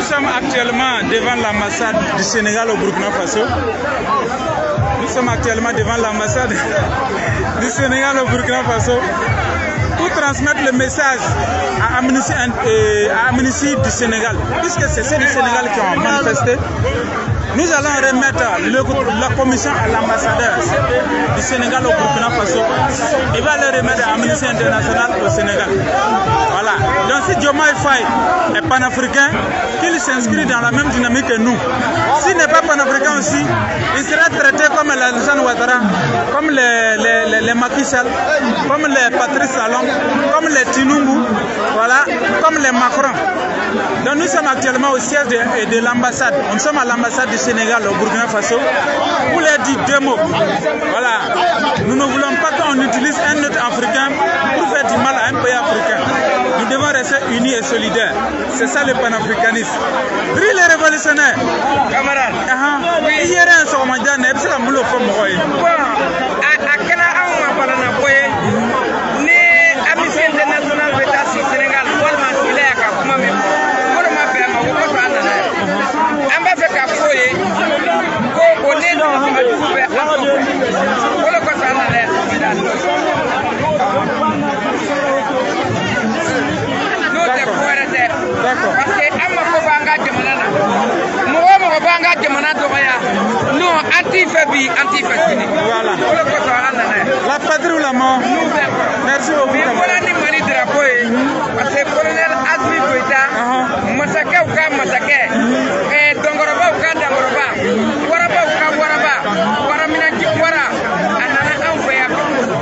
Nous sommes actuellement devant l'ambassade du Sénégal au Burkina Faso. Nous sommes actuellement devant l'ambassade du Sénégal au Burkina Faso pour transmettre le message à Amnesty du Sénégal, puisque c'est ceux du Sénégal qui ont manifesté. Nous allons remettre la commission à l'ambassadeur du Sénégal au Burkina Faso. Il va le remettre à Amnesty International au Sénégal. Voilà. Donc si Diomaye Faye est panafricain, qu'il s'inscrit dans la même dynamique que nous. S'il n'est pas panafricain aussi, il sera traité comme l'Alassane Ouattara, comme les Macky Sall, comme les Patrice Talon, comme les Tinumbu, voilà, comme les Macron. Donc nous sommes actuellement au siège de l'ambassade. Nous sommes à l'ambassade du Sénégal au Burkina Faso. Pour leur dire deux mots. Voilà. Nous ne voulons pas qu'on utilise un autre Africain pour faire du mal à un pays africain. Nous devons rester unis et solidaires. C'est ça le panafricanisme. Brille les révolutionnaires. Camarades. Il y a un sommadian, c'est la moule au fond. À quel âge Amnesty International veut au Sénégal. Voilà. La patrie ou la mort. Merci beaucoup. Parce que colonel Asmi Goïta, massacre ou pas massacre, et Dongoroba ou pas Dongoroba, Waraba ou pas Waraba, Waramina qui Wara, Anana Anfaya,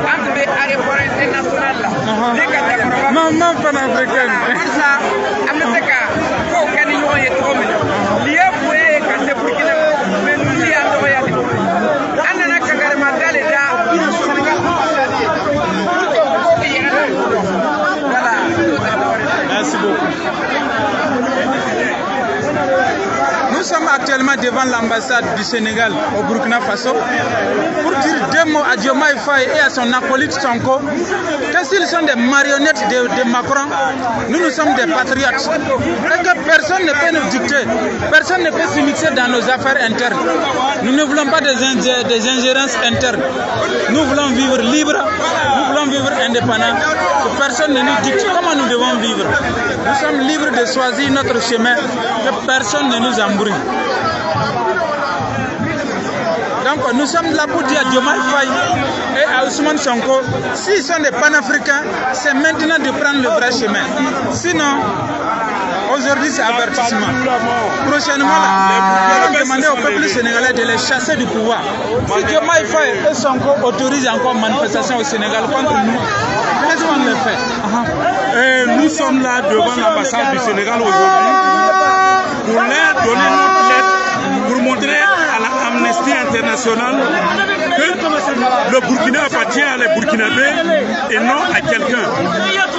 Anbe Arepore International. Maman panafricaine. Amneseka, Kokani Yoye Tromi, Liapoué, Kate Burkina, mais nous y avons Anana Kagarama Daleda, Merci beaucoup. Nous sommes actuellement devant l'ambassade du Sénégal au Burkina Faso pour dire deux mots à Diomaye Faye et à son acolyte Sonko que s'ils sont des marionnettes de Macron, nous sommes des patriotes et que personne ne peut nous dicter, personne ne peut s'immiscer dans nos affaires internes. Nous ne voulons pas des ingérences internes. Nous voulons vivre libres, nous voulons vivre indépendants, que personne ne nous dicte comment nous devons vivre. Nous sommes libres de choisir notre chemin, que personne ne nous embrouille. Donc nous sommes là pour dire à Diomaye Faye et à Ousmane Sonko, s'ils sont des panafricains, c'est maintenant de prendre le vrai chemin. Sinon, aujourd'hui c'est avertissement. Prochainement, nous allons demander au peuple sénégalais de les chasser du pouvoir. Si Diomaye Faye et Sonko autorisent encore manifestation au Sénégal contre nous, qu'est-ce qu'on le fait? Et nous sommes là devant l'ambassade du Sénégal aujourd'hui pour leur donner notre lettre, pour montrer à la Amnesty International que le Burkina appartient à les Burkinabés et non à quelqu'un.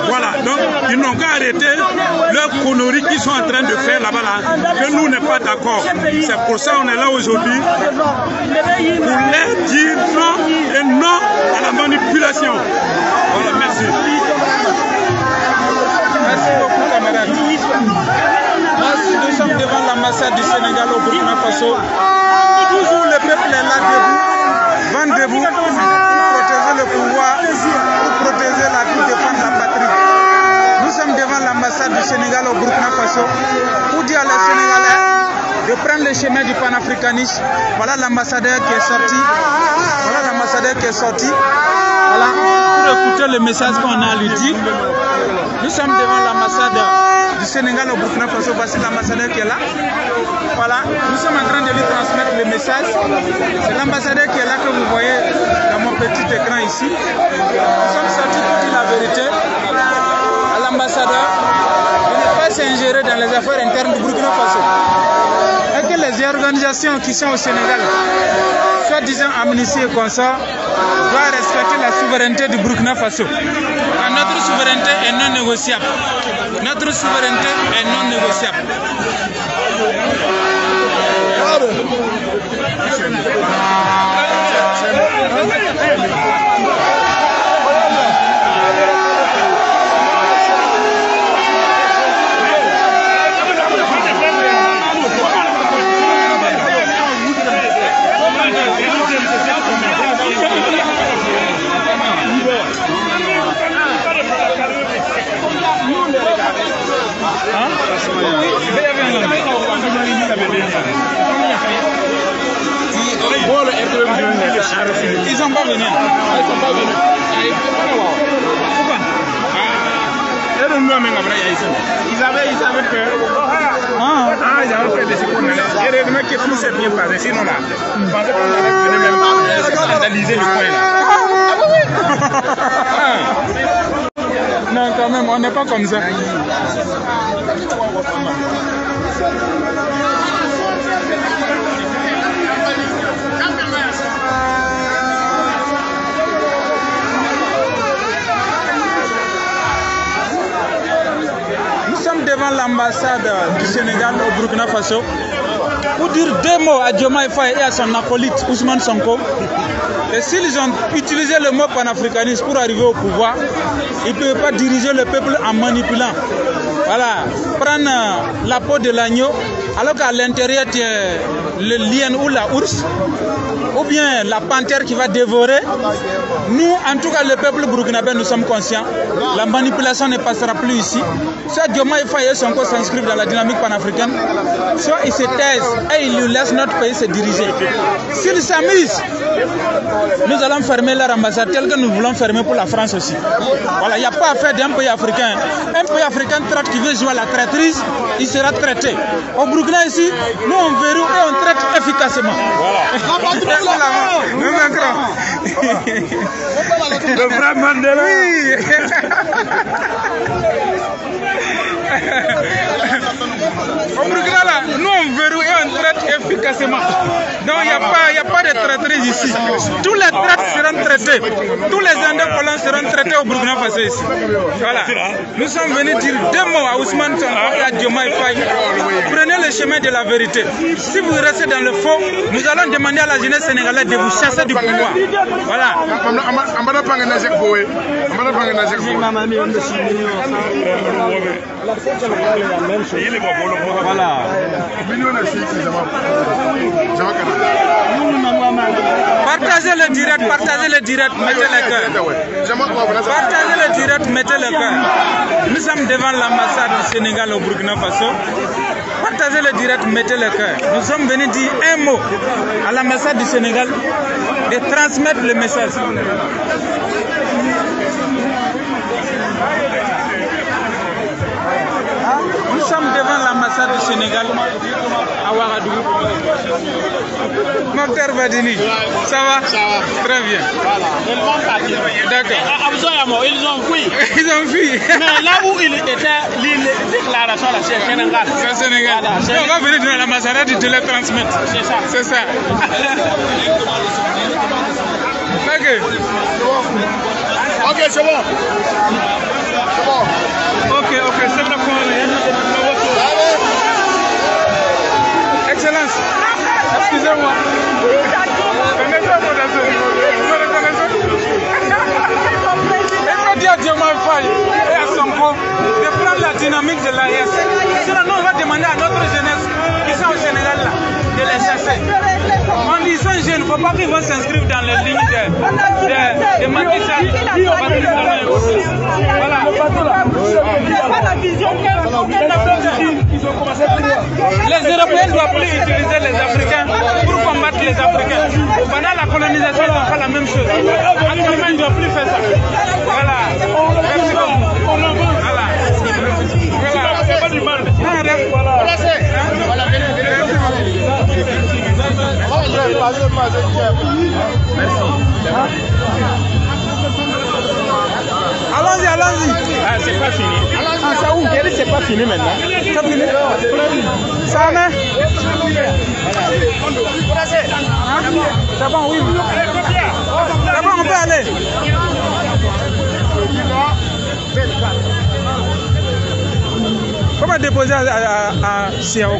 Voilà, donc ils n'ont qu'à arrêter leurs conneries qu'ils sont en train de faire là-bas, là, que nous n'est pas d'accord. C'est pour ça qu'on est là aujourd'hui, pour leur dire non et non à la manipulation. Voilà, merci. Merci beaucoup, camarades. Merci, nous sommes devant l'ambassade du Sénégal au Burkina Faso. Toujours le peuple est là debout, vent debout, pour protéger le pouvoir, pour protéger la vie, défendre la patrie. Nous sommes devant l'ambassade du Sénégal au Burkina Faso pour dire à les Sénégalais de prendre le chemin du panafricanisme. Voilà l'ambassadeur qui est sorti. Voilà l'ambassadeur qui est sorti. Voilà, pour écouter le message qu'on a à lui dire. Nous sommes devant l'ambassade du Sénégal au Burkina Faso. Voici l'ambassadeur qui est là. Voilà, nous sommes en train de lui transmettre le message. C'est l'ambassadeur qui est là que vous voyez dans mon petit écran ici. Nous sommes sortis pour dire la vérité à l'ambassadeur de ne pas s'ingérer dans les affaires internes du Burkina Faso. Et que les organisations qui sont au Sénégal, soi-disant Amnesty et consorts, doivent respecter la souveraineté du Burkina Faso. Notre souveraineté est non négociable. Notre souveraineté est non négociable. Ils avaient peur. Ils avaient peur de ce qu'on allait. Heureusement que tout s'est bien passé. Sinon, là, je pensais qu'on allait venir même vandaliser le coin là. Non, quand même, on n'est pas comme ça. Nous sommes devant l'ambassade du Sénégal au Burkina Faso pour dire 2 mots à Diomaye Faye et à son acolyte Ousmane Sonko. Et s'ils ont utilisé le mot panafricanisme pour arriver au pouvoir, ils ne peuvent pas diriger le peuple en manipulant. Voilà, prendre la peau de l'agneau alors qu'à l'intérieur tu es le lion ou la ours, ou bien la panthère qui va dévorer. Nous, en tout cas le peuple burkinabé, nous sommes conscients. La manipulation ne passera plus ici. Soit Diomaye Faye et Sonko s'inscrivent dans la dynamique panafricaine, soit ils se taisent et ils nous laissent notre pays se diriger. S'ils s'amusent, nous allons fermer leur ambassade tel que nous voulons fermer pour la France aussi. Voilà, il n'y a pas à faire d'un pays africain. Un pays africain traite qui veut jouer à la traîtrise, il sera traité. Au Burkina ici, nous on verrouille et on traite efficacement. Voilà. Le frère Mandela. Oui. Au Burkina là, nous on verrouille et on traite efficacement. Donc il n'y a pas de traîtrise ici. Tous les traites seront traités. Tous les indépendants seront traités au Burkina Faso ici. Voilà. Nous sommes venus dire 2 mots à Ousmane Sonko et à Diomaye Faye. Prenez le chemin de la vérité. Si vous restez dans le faux, nous allons demander à la jeunesse sénégalaise de vous chasser du pouvoir. Voilà. Voilà. Partagez le direct, mettez le cœur. Partagez le direct, mettez le cœur. Nous sommes devant l'ambassade du Sénégal au Burkina Faso. Partagez le direct, mettez le cœur. Nous sommes venus dire un mot à l'ambassade du Sénégal de transmettre le message. Nous sommes devant l'ambassade du Sénégal à Ouagadougou. Mokhtar Badini, ça va? Ça va. Très bien. Voilà. Ils vont partir. D'accord. Ils ont fui. Ils ont fui. Mais là où il était, l'île déclaration, c'est Sénégal. C'est Sénégal. Voilà, on va venir dans l'ambassade et te le transmettre. C'est ça. C'est ça. Ok. Ok, c'est bon. C'est bon. Ok, c'est bon. Excellence, excusez-moi. Est-ce qu'on dit à Diomaye Faye et à Sonko de prendre la dynamique de l'AES? Sinon, nous, on va demander à notre jeunesse qui sont au Sénégal là, de les chasser. On dit qu'ils sont jeunes, il ne faut pas qu'ils vont s'inscrire dans les lignes de Macky Sall. Voilà. Les Européens ne doivent plus utiliser les Africains pour combattre les Africains. Pendant la colonisation, ils ont fait la même chose. Actuellement, ils ne doivent plus faire ça. Voilà. Merci beaucoup. Voilà. C'est pas du mal. Allons-y. Ah, c'est pas fini. Ah, ça où? C'est pas fini maintenant. C'est fini. Ça en est? C'est bon, oui. C'est bon, on peut aller. Comment déposer à Siao?